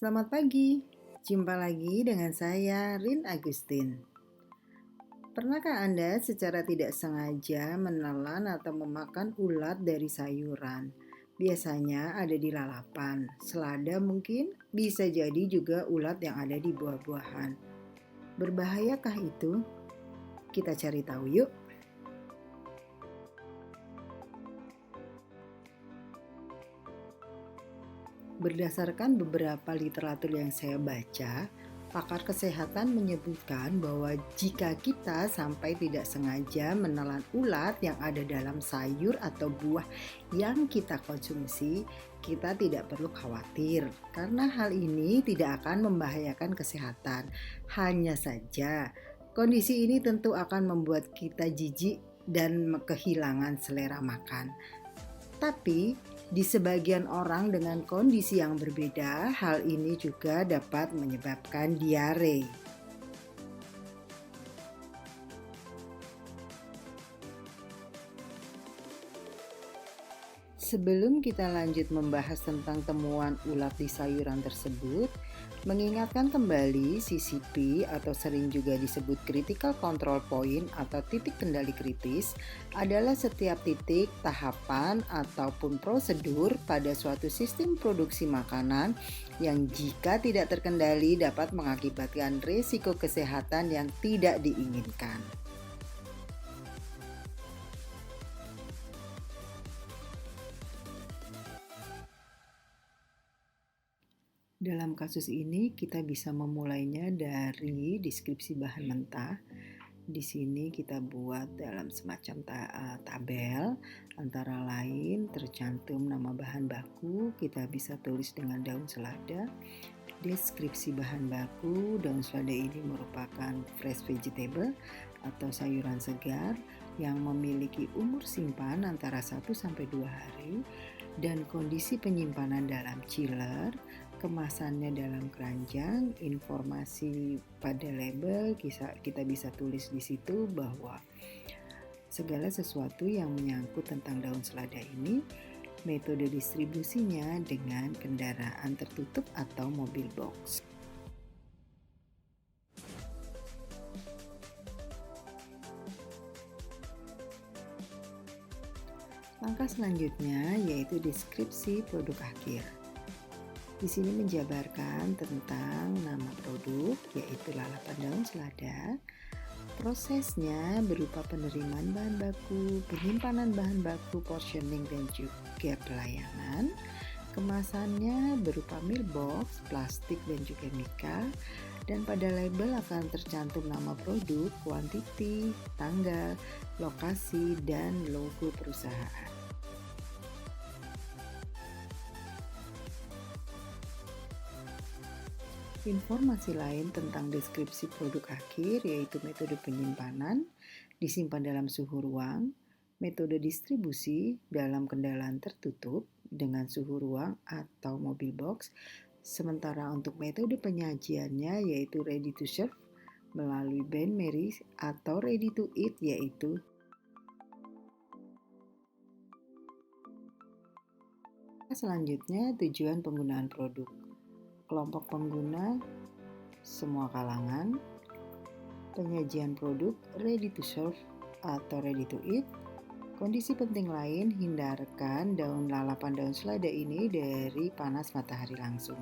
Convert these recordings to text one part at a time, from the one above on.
Selamat pagi, jumpa lagi dengan saya Rin Agustin. Pernahkah Anda secara tidak sengaja menelan atau memakan ulat dari sayuran? Biasanya ada di lalapan, selada mungkin, bisa jadi juga ulat yang ada di buah-buahan. Berbahayakah itu? Kita cari tahu yuk. Berdasarkan beberapa literatur yang saya baca, pakar kesehatan menyebutkan bahwa jika kita sampai tidak sengaja menelan ulat yang ada dalam sayur atau buah yang kita konsumsi, kita tidak perlu khawatir karena hal ini tidak akan membahayakan kesehatan. Hanya saja, kondisi ini tentu akan membuat kita jijik dan kehilangan selera makan. Tapi di sebagian orang dengan kondisi yang berbeda, hal ini juga dapat menyebabkan diare. Sebelum kita lanjut membahas tentang temuan ulat di sayuran tersebut, mengingatkan kembali CCP atau sering juga disebut Critical Control Point atau titik kendali kritis adalah setiap titik, tahapan, ataupun prosedur pada suatu sistem produksi makanan yang jika tidak terkendali dapat mengakibatkan risiko kesehatan yang tidak diinginkan. Dalam kasus ini kita bisa memulainya dari deskripsi bahan mentah. Di sini kita buat dalam semacam tabel, antara lain tercantum nama bahan baku, kita bisa tulis dengan daun selada. Deskripsi bahan baku, daun selada ini merupakan fresh vegetable atau sayuran segar yang memiliki umur simpan antara 1-2 hari dan kondisi penyimpanan dalam chiller, kemasannya dalam keranjang. Informasi pada label kita bisa tulis di situ bahwa segala sesuatu yang menyangkut tentang daun selada ini, metode distribusinya dengan kendaraan tertutup atau mobil box. Langkah selanjutnya yaitu deskripsi produk akhir. Di sini menjabarkan tentang nama produk, yaitu lalapan daun selada. Prosesnya berupa penerimaan bahan baku, penyimpanan bahan baku, portioning, dan juga pelayanan. Kemasannya berupa meal box, plastik, dan juga mika. Dan pada label akan tercantum nama produk, kuantiti, tanggal, lokasi, dan logo perusahaan. Informasi lain tentang deskripsi produk akhir yaitu metode penyimpanan, disimpan dalam suhu ruang, metode distribusi dalam kendaraan tertutup dengan suhu ruang atau mobil box, sementara untuk metode penyajiannya yaitu ready to serve melalui bain marie atau ready to eat yaitu selanjutnya tujuan penggunaan produk. Kelompok pengguna, semua kalangan, penyajian produk ready to serve atau ready to eat. Kondisi penting lain, hindarkan lalapan daun selada ini dari panas matahari langsung.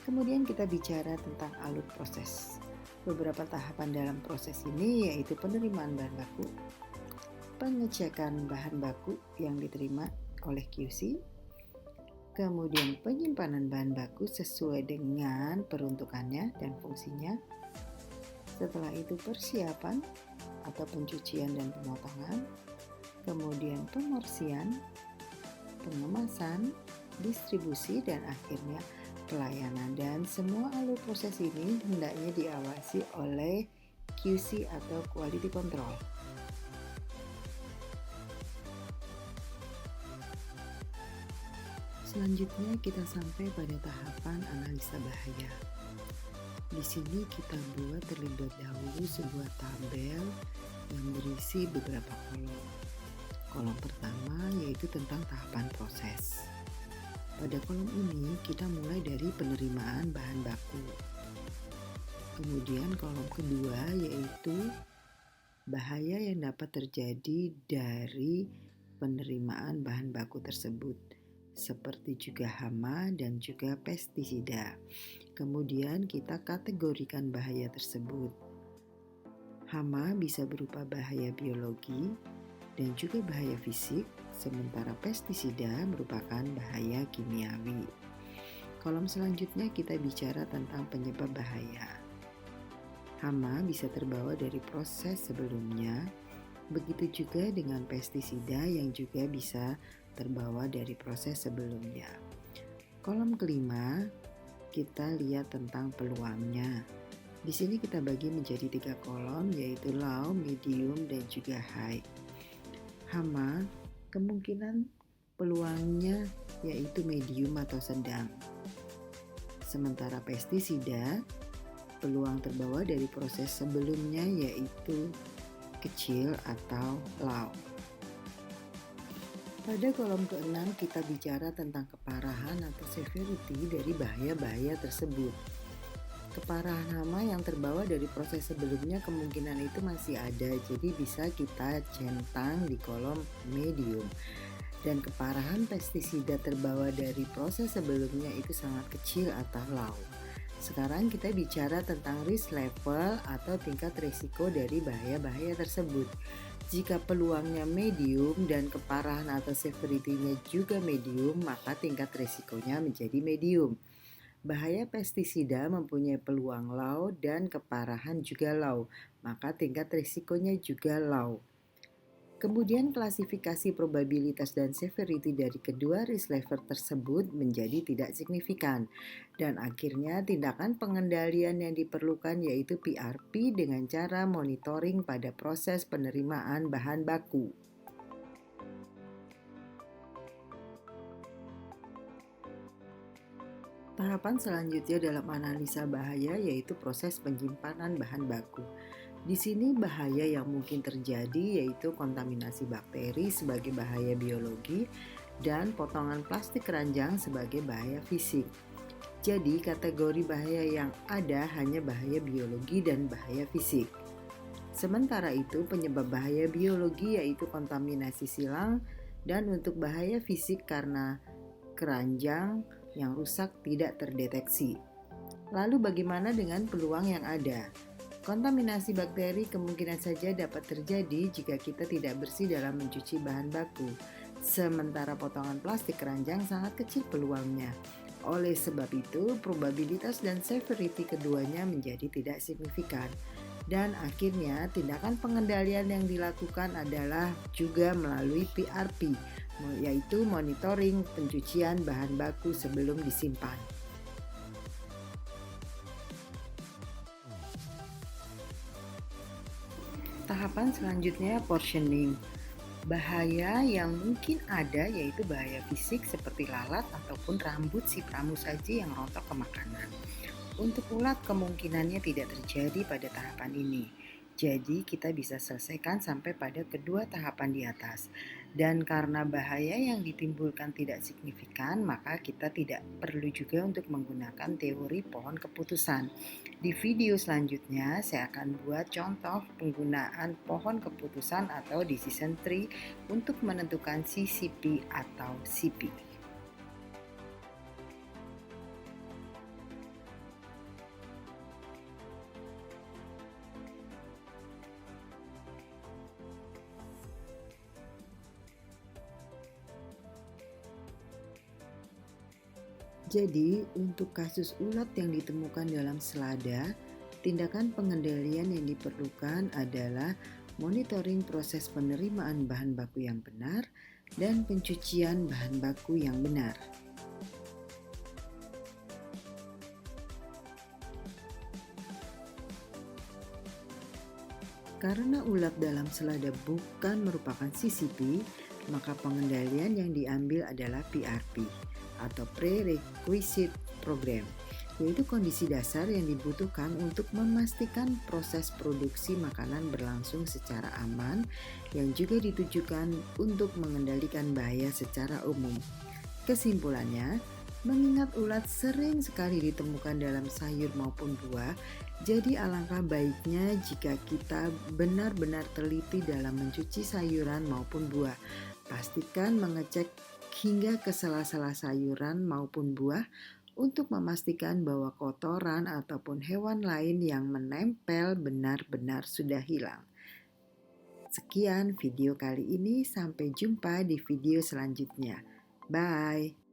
Kemudian kita bicara tentang alur proses. Beberapa tahapan dalam proses ini yaitu penerimaan bahan baku, pengecekan bahan baku yang diterima oleh QC, kemudian penyimpanan bahan baku sesuai dengan peruntukannya dan fungsinya. Setelah itu persiapan atau pencucian dan pemotongan, kemudian pemorsian, pengemasan, distribusi, dan akhirnya pelayanan. Dan semua alur proses ini hendaknya diawasi oleh QC atau Quality Control. Selanjutnya kita sampai pada tahapan analisa bahaya. Di sini kita buat terlebih dahulu sebuah tabel yang berisi beberapa kolom. Kolom pertama yaitu tentang tahapan proses. Pada kolom ini kita mulai dari penerimaan bahan baku. Kemudian kolom kedua yaitu bahaya yang dapat terjadi dari penerimaan bahan baku tersebut, seperti juga hama dan juga pestisida. Kemudian kita kategorikan bahaya tersebut. Hama bisa berupa bahaya biologi dan juga bahaya fisik, sementara pestisida merupakan bahaya kimiawi. Kolom selanjutnya kita bicara tentang penyebab bahaya. Hama bisa terbawa dari proses sebelumnya, begitu juga dengan pestisida yang juga bisa terbawa dari proses sebelumnya. Kolom kelima, kita lihat tentang peluangnya. Di sini kita bagi menjadi 3 kolom, yaitu low, medium, dan juga high. Hama, kemungkinan peluangnya yaitu medium atau sedang. Sementara pestisida, peluang terbawa dari proses sebelumnya yaitu kecil atau low. Pada kolom ke-6 kita bicara tentang keparahan atau severity dari bahaya-bahaya tersebut. Keparahan hama yang terbawa dari proses sebelumnya kemungkinan itu masih ada, jadi bisa kita centang di kolom medium. Dan keparahan pestisida terbawa dari proses sebelumnya itu sangat kecil atau low. Sekarang kita bicara tentang risk level atau tingkat risiko dari bahaya-bahaya tersebut. Jika peluangnya medium dan keparahan atau severity-nya juga medium, maka tingkat risikonya menjadi medium. Bahaya pestisida mempunyai peluang low dan keparahan juga low, maka tingkat risikonya juga low. Kemudian klasifikasi probabilitas dan severity dari kedua risk level tersebut menjadi tidak signifikan. Dan akhirnya tindakan pengendalian yang diperlukan yaitu PRP dengan cara monitoring pada proses penerimaan bahan baku. Tahapan selanjutnya dalam analisa bahaya yaitu proses penyimpanan bahan baku. Di sini bahaya yang mungkin terjadi yaitu kontaminasi bakteri sebagai bahaya biologi dan potongan plastik keranjang sebagai bahaya fisik. Jadi kategori bahaya yang ada hanya bahaya biologi dan bahaya fisik. Sementara itu penyebab bahaya biologi yaitu kontaminasi silang dan untuk bahaya fisik karena keranjang yang rusak tidak terdeteksi. Lalu bagaimana dengan peluang yang ada? Kontaminasi bakteri kemungkinan saja dapat terjadi jika kita tidak bersih dalam mencuci bahan baku. Sementara potongan plastik keranjang sangat kecil peluangnya. Oleh sebab itu, probabilitas dan severity keduanya menjadi tidak signifikan. Dan akhirnya tindakan pengendalian yang dilakukan adalah juga melalui PRP, yaitu monitoring pencucian bahan baku sebelum disimpan. Tahapan selanjutnya portioning. Bahaya yang mungkin ada yaitu bahaya fisik seperti lalat ataupun rambut si pramusaji yang rontok ke makanan. Untuk ulat kemungkinannya tidak terjadi pada tahapan ini. Jadi kita bisa selesaikan sampai pada kedua tahapan di atas. Dan karena bahaya yang ditimbulkan tidak signifikan, maka kita tidak perlu juga untuk menggunakan teori pohon keputusan. Di video selanjutnya saya akan buat contoh penggunaan pohon keputusan atau decision tree untuk menentukan CCP atau CP. Jadi, untuk kasus ulat yang ditemukan dalam selada, tindakan pengendalian yang diperlukan adalah monitoring proses penerimaan bahan baku yang benar dan pencucian bahan baku yang benar. Karena ulat dalam selada bukan merupakan CCP, maka pengendalian yang diambil adalah PRP atau Prerequisite Program. yaitu kondisi dasar yang dibutuhkan untuk memastikan proses produksi makanan berlangsung secara aman, yang juga ditujukan untuk mengendalikan bahaya secara umum. Kesimpulannya, mengingat ulat sering sekali ditemukan dalam sayur maupun buah, jadi alangkah baiknya jika kita benar-benar teliti dalam mencuci sayuran maupun buah. Pastikan mengecek hingga ke sela-sela sayuran maupun buah untuk memastikan bahwa kotoran ataupun hewan lain yang menempel benar-benar sudah hilang. Sekian video kali ini, sampai jumpa di video selanjutnya. Bye.